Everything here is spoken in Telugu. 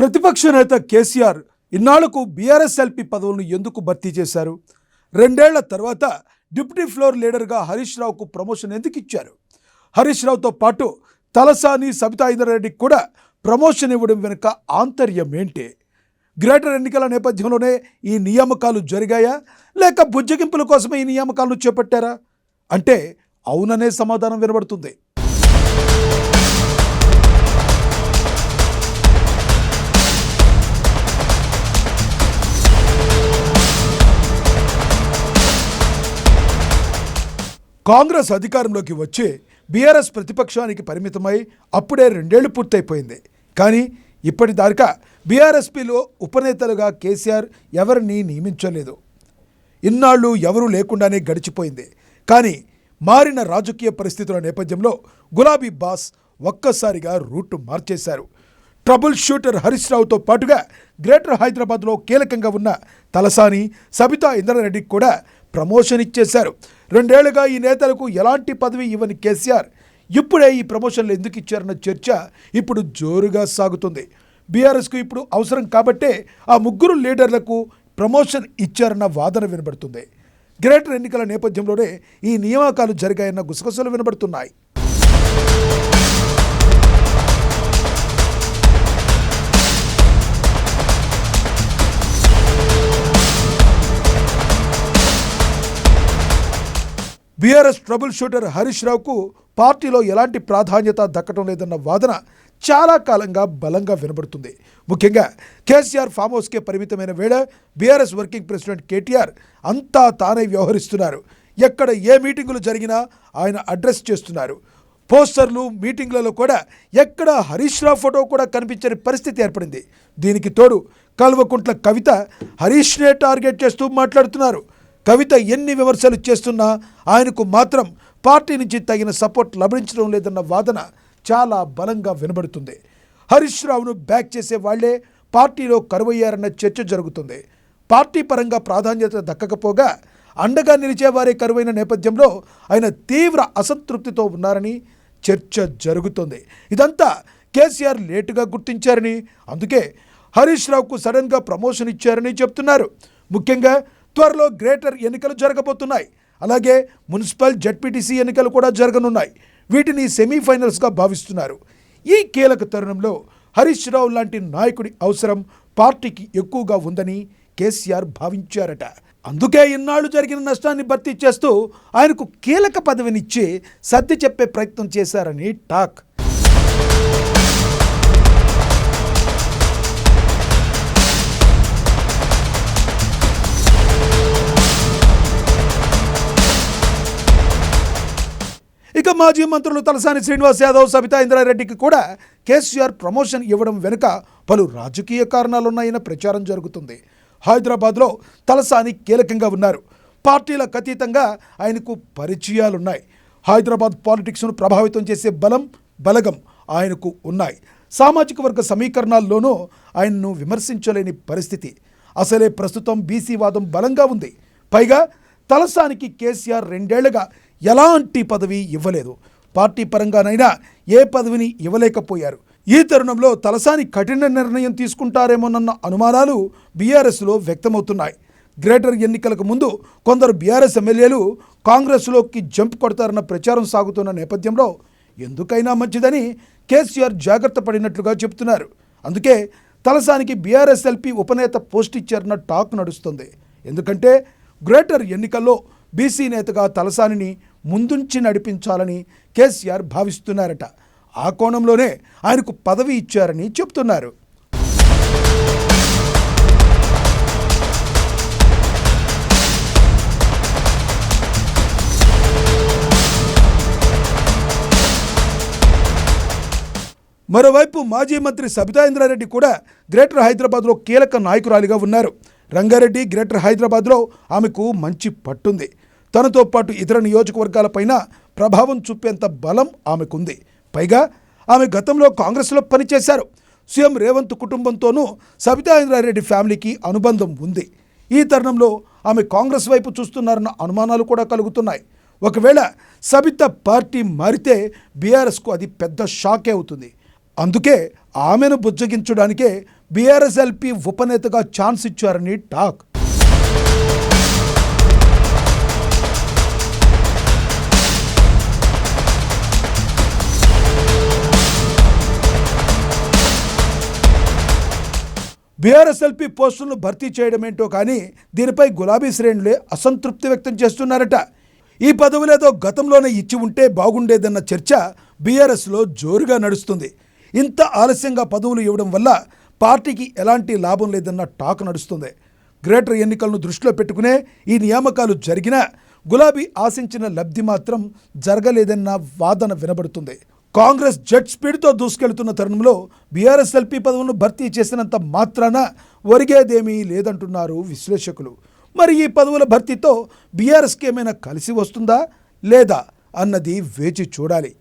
ప్రతిపక్ష నేత కేసీఆర్ ఇన్నాళ్లకు బీఆర్ఎస్ ఎల్పీ పదవులను ఎందుకు భర్తీ చేశారు? 2 ఏళ్ల తర్వాత డిప్యూటీ ఫ్లోర్ లీడర్గా హరీష్ రావుకు ప్రమోషన్ ఎందుకు ఇచ్చారు? హరీష్ రావుతో పాటు తలసాని సబితా ఇంద్రారెడ్డికి కూడా ప్రమోషన్ ఇవ్వడం వెనుక ఆంతర్యం ఏంటి? గ్రేటర్ ఎన్నికల నేపథ్యంలోనే ఈ నియామకాలు జరిగాయా, లేక బుజ్జగింపుల కోసమే ఈ నియామకాలను చేపట్టారా? అంటే అవుననే సమాధానం వినబడుతుంది. కాంగ్రెస్ అధికారంలోకి వచ్చి బీఆర్ఎస్ ప్రతిపక్షానికి పరిమితమై అప్పుడే 2 ఏళ్లు పూర్తయిపోయింది. కానీ ఇప్పటిదాకా బీఆర్ఎస్పీలో ఉపనేతలుగా కేసీఆర్ ఎవరిని నియమించలేదు. ఇన్నాళ్ళు ఎవరూ లేకుండానే గడిచిపోయింది. కానీ మారిన రాజకీయ పరిస్థితుల నేపథ్యంలో గులాబీ బాస్ ఒక్కసారిగా రూటు మార్చేశారు. ట్రబుల్ షూటర్ హరీష్ రావుతో పాటుగా గ్రేటర్ హైదరాబాద్లో కీలకంగా ఉన్న తలసాని సబితా ఇంద్రారెడ్డికి కూడా ప్రమోషన్ ఇచ్చేశారు. 2 ఏళ్లుగా ఈ నేతలకు ఎలాంటి పదవి ఇవ్వని కేసీఆర్ ఇప్పుడే ఈ ప్రమోషన్లు ఎందుకు ఇచ్చారన్న చర్చ ఇప్పుడు జోరుగా సాగుతుంది. బీఆర్ఎస్కు ఇప్పుడు అవసరం కాబట్టే ఆ ముగ్గురు లీడర్లకు ప్రమోషన్ ఇచ్చారన్న వాదన వినబడుతుంది. గ్రేటర్ ఎన్నికల నేపథ్యంలోనే ఈ నియామకాలు జరిగాయన్న గుసగుసలు వినబడుతున్నాయి. బీఆర్ఎస్ ట్రబుల్ షూటర్ హరీష్ రావుకు పార్టీలో ఎలాంటి ప్రాధాన్యత దక్కడం లేదన్న వాదన చాలా కాలంగా బలంగా వినబడుతుంది. ముఖ్యంగా కేసీఆర్ ఫామ్ హౌస్కే పరిమితమైన వేళ బీఆర్ఎస్ వర్కింగ్ ప్రెసిడెంట్ కేటీఆర్ అంతా తానే వ్యవహరిస్తున్నారు. ఎక్కడ ఏ మీటింగులు జరిగినా ఆయన అడ్రస్ చేస్తున్నారు. పోస్టర్లు మీటింగ్లలో కూడా ఎక్కడ హరీష్ రావు ఫోటో కూడా కనిపించని పరిస్థితి ఏర్పడింది. దీనికి తోడు కల్వకుంట్ల కవిత హరీష్నే టార్గెట్ చేస్తూ మాట్లాడుతున్నారు. కవిత ఎన్ని విమర్శలు చేస్తున్నా ఆయనకు మాత్రం పార్టీ నుంచి తగిన సపోర్ట్ లభించడం లేదన్న వాదన చాలా బలంగా వినబడుతుంది. హరీష్ రావును బ్యాక్ చేసే వాళ్లే పార్టీలో కరువయ్యారన్న చర్చ జరుగుతుంది. పార్టీ పరంగా ప్రాధాన్యత దక్కకపోగా అండగా నిలిచేవారే కరువైన నేపథ్యంలో ఆయన తీవ్ర అసంతృప్తితో ఉన్నారని చర్చ జరుగుతుంది. ఇదంతా కేసీఆర్ లేటుగా గుర్తించారని, అందుకే హరీష్ రావుకు సడన్గా ప్రమోషన్ ఇచ్చారని చెప్తున్నారు. ముఖ్యంగా త్వరలో గ్రేటర్ ఎన్నికలు జరగబోతున్నాయి. అలాగే మున్సిపల్ జడ్పీటీసీ ఎన్నికలు కూడా జరగనున్నాయి. వీటిని సెమీఫైనల్స్గా భావిస్తున్నారు. ఈ కీలక తరుణంలో హరీష్ రావు లాంటి నాయకుడి అవసరం పార్టీకి ఎక్కువగా ఉందని కేసీఆర్ భావించారట. అందుకే ఇన్నాళ్లు జరిగిన నష్టాన్ని భర్తీ చేస్తూ ఆయనకు కీలక పదవినిచ్చి సర్ది చెప్పే ప్రయత్నం చేశారని టాక్. ఇక మాజీ మంత్రులు తలసాని శ్రీనివాస్ యాదవ్, సబితా ఇంద్రారెడ్డికి కూడా కేసీఆర్ ప్రమోషన్ ఇవ్వడం వెనుక పలు రాజకీయ కారణాలున్నాయన్న ప్రచారం జరుగుతుంది. హైదరాబాద్లో తలసాని కీలకంగా ఉన్నారు. పార్టీలకు అతీతంగా ఆయనకు పరిచయాలున్నాయి. హైదరాబాద్ పాలిటిక్స్ను ప్రభావితం చేసే బలగం ఆయనకు ఉన్నాయి. సామాజిక వర్గ సమీకరణాల్లోనూ ఆయన్ను విమర్శించలేని పరిస్థితి. అసలే ప్రస్తుతం బీసీ వాదం బలంగా ఉంది. పైగా తలసానికి కేసీఆర్ 2 ఏళ్లుగా ఎలాంటి పదవి ఇవ్వలేదు. పార్టీ పరంగానైనా ఏ పదవిని ఇవ్వలేకపోయారు. ఈ తరుణంలో తలసాని కఠిన నిర్ణయం తీసుకుంటారేమోనన్న అనుమానాలు బీఆర్ఎస్లో వ్యక్తమవుతున్నాయి. గ్రేటర్ ఎన్నికలకు ముందు కొందరు బీఆర్ఎస్ ఎమ్మెల్యేలు కాంగ్రెస్లోకి జంప్ కొడతారన్న ప్రచారం సాగుతున్న నేపథ్యంలో ఎందుకైనా మంచిదని కేసీఆర్ జాగ్రత్త పడినట్లుగా చెబుతున్నారు. అందుకే తలసానికి బీఆర్ఎస్ ఎల్పీ ఉపనేత పోస్ట్ ఇచ్చారన్న టాక్ నడుస్తుంది. ఎందుకంటే గ్రేటర్ ఎన్నికల్లో బీసీ నేతగా తలసానిని ముందుంచి నడిపించాలని కేసీఆర్ భావిస్తున్నారట. ఆ కోణంలోనే ఆయనకు పదవి ఇచ్చారని చెప్తున్నారు. మరోవైపు మాజీ మంత్రి సబితా ఇంద్రారెడ్డి కూడా గ్రేటర్ హైదరాబాద్లో కీలక నాయకురాలిగా ఉన్నారు. రంగారెడ్డి, గ్రేటర్ హైదరాబాద్లో ఆమెకు మంచి పట్టుంది. తనతో పాటు ఇతర నియోజకవర్గాలపైన ప్రభావం చూపేంత బలం ఆమెకుంది. పైగా ఆమె గతంలో కాంగ్రెస్లో పనిచేశారు. సీఎం రేవంత్ కుటుంబంతోనూ సబితా ఇంద్రారెడ్డి ఫ్యామిలీకి అనుబంధం ఉంది. ఈ తరుణంలో ఆమె కాంగ్రెస్ వైపు చూస్తున్నారన్న అనుమానాలు కూడా కలుగుతున్నాయి. ఒకవేళ సబిత పార్టీ మారితే బీఆర్ఎస్కు అది పెద్ద షాకే అవుతుంది. అందుకే ఆమెను బుజ్జగించడానికే బీఆర్ఎస్ ఎల్పీ ఉపనేతగా ఛాన్స్ ఇచ్చారని టాక్. బీఆర్ఎస్ ఎల్పీ పోస్టులను భర్తీ చేయడమేంటో కానీ దీనిపై గులాబీ శ్రేణులే అసంతృప్తి వ్యక్తం చేస్తున్నారట. ఈ పదవులేదో గతంలోనే ఇచ్చి ఉంటే బాగుండేదన్న చర్చ బీఆర్ఎస్లో జోరుగా నడుస్తుంది. ఇంత ఆలస్యంగా పదవులు ఇవ్వడం వల్ల పార్టీకి ఎలాంటి లాభం లేదన్న టాక్ నడుస్తుంది. గ్రేటర్ ఎన్నికలను దృష్టిలో పెట్టుకునే ఈ నియామకాలు జరిగినా గులాబీ ఆశించిన లబ్ధి మాత్రం జరగలేదన్న వాదన వినబడుతుంది. కాంగ్రెస్ జెట్ స్పీడ్తో దూసుకెళ్తున్న తరుణంలో బీఆర్ఎస్ ఎల్పీ పదవులను భర్తీ చేసినంత మాత్రాన ఒరిగేదేమీ లేదంటున్నారు విశ్లేషకులు. మరి ఈ పదవుల భర్తీతో బీఆర్ఎస్కి ఏమైనా కలిసి వస్తుందా లేదా అన్నది వేచి చూడాలి.